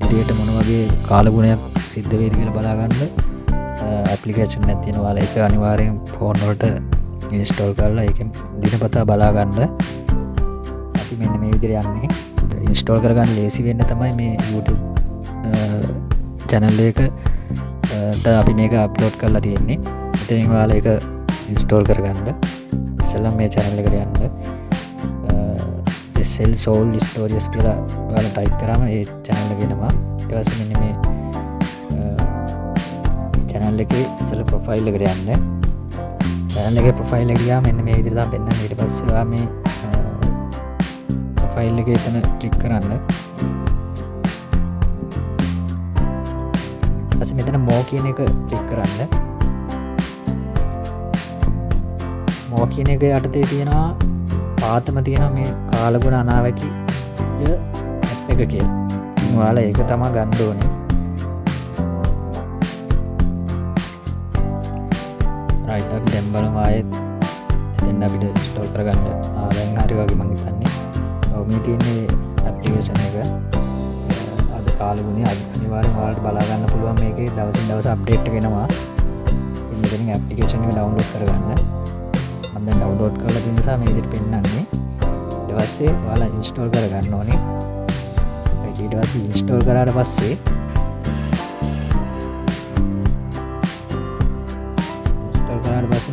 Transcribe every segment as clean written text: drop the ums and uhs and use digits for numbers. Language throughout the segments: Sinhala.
ඉදිරියට මොන වගේ කාලගුණයක් සිද්ධ වේද කියලා බලා ගන්න ඇප්ලිකේෂන් එකක් තියෙනවා. ඒක අනිවාර්යෙන් ෆෝන් වලට ඉන්ස්ටෝල් කරලා ඒකෙන් දිනපතා බලා ගන්න. අපි මෙන්න මේ විදිහට යන්නේ. ඉන්ස්ටෝල් කරගන්න ලේසි වෙන්න තමයි මේ YouTube channel එකට අපි මේක අප්ලෝඩ් කරලා තියෙන්නේ. ඉතින් ඔයාලා ඒක ඉන්ස්ටෝල් කරගන්න. ඉස්සෙල්ලා මේ channel එකට යන්න. SL Soul Stories කියලා ඔයාලා ටයිප් කරාම ඒ channel එක එනවා. ඊට පස්සේ මෙන්න මේ channel එකේ ඉස්සෙල්ලා ප්‍රොෆයිල් එකට යන්න. channel එකේ ප්‍රොෆයිල් එක ගියාම මෙන්න මේ විදිහට තමයි පෙන්නන්නේ. ඊට පස්සේ ඔයා මේ ප්‍රොෆයිල් එකේ එතන ක්ලික් කරන්න. ඊපස්සේ මෙතන more කියන එක ක්ලික් කරන්න. more කියන එක යටතේ තියෙනවා පාතම තියෙනවා මේ කාලගුණ අනාවැකි ඇප් එක කියලා. ඔයාලා ඒක තමයි ගන්න ඕනේ. රයිට් අපි දැන් බලමු ආයෙත් එතෙන් අපිට ඉන්ස්ටෝල් කරගන්න. දැන් හරි වගේ මම හිතන්නේ. මේ තියෙන්නේ ඇප්ලිකේෂන් එක. අද කාලගුණය අනිවාර්යෙන් ඔයාලට බලා ගන්න පුළුවන්. මේකේ දවසින් දවස අප්ඩේට් එක එනවා. මෙතනින් ඇප්ලිකේෂන් එක ඩවුන්ලෝඩ් කරගන්න. මම දැන් ඩවුන්ලෝඩ් කරලා තියෙන නිසා මේ විදිහට පෙන්නන්නේ. ඊට පස්සේ ඔයාලා ඉන්ස්ටෝල් කරගන්න ඕනේ. ඊට පස්සේ ඉන්ස්ටෝල් කරාට පස්සේ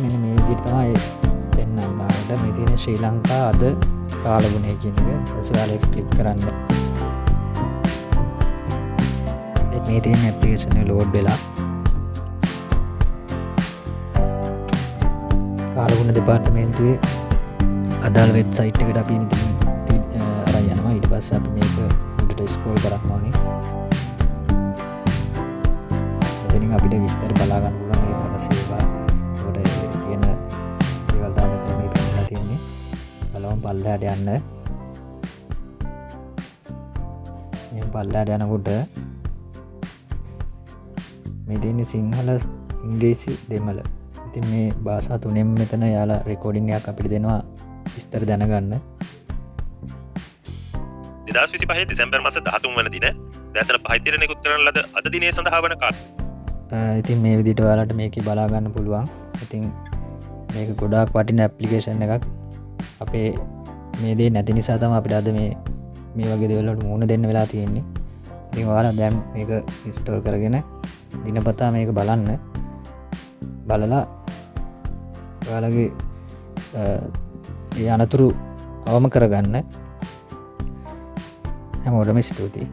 මෙන්න මේ විදිහට තමයි පෙන්නන්නේ. ආයෙත් මේ තියෙන ශ්‍රී ලංකා අද කාලගුණය කියන එක. ඊපස්සේ ඔයාලා ඒක ක්ලික් කරන්න. මේ තියෙන ඇප්ලිකේෂන් එක ලෝඩ් වෙලා කාලගුණ දෙපාර්තමේන්තුවේ අදාළ වෙබ්සයිට් එකට අපි ඉතින් අරන් යනවා. ඊට පස්සේ අපි මේක උඩට ස්ක්‍රෝල් කරන්න ඕනේ. එතනින් අපිට විස්තර බලා ගන්න පුළුවන් මේ දවස් සේවා. ඒකට තියෙන දේවල් තමයි මේ පෙන්නලා තියෙන්නේ. බලමු පල්ලෙහාට යන්න. මේ පල්ලෙහාට යනකොට මේ තියෙන්නේ සිංහල, ඉංග්‍රීසි, දෙමළ. ඉතින් මේ භාෂා තුනෙන් මෙතන යාලා රෙකෝඩින් එකක් අපිට දෙනවා විස්තර දැනගන්න. 2025 දෙසැම්බර් මාස 13 වන දින දැසන 5 නිකුත් කරන ලද අද දිනේ සඳහා වන කාලය. ඉතින් මේ විදිහට ඔයාලට මේකේ බලා ගන්න පුළුවන්. ඉතින් මේක ගොඩාක් වටින ඇප්ලිකේෂන් එකක්. අපේ මේ දේ නැති නිසා තමයි අපිට අද මේ වගේ දේවල් වලට මුහුණ දෙන්න වෙලා තියෙන්නේ. ඉතින් ඔයාලා දැන් මේක ඉන්ස්ටෝල් කරගෙන දිනපතා මේක බලන්න. බලලා ඔයාලගේ ඒ අනතුරු අවම කරගන්න. හැමෝටම ස්තුතියි.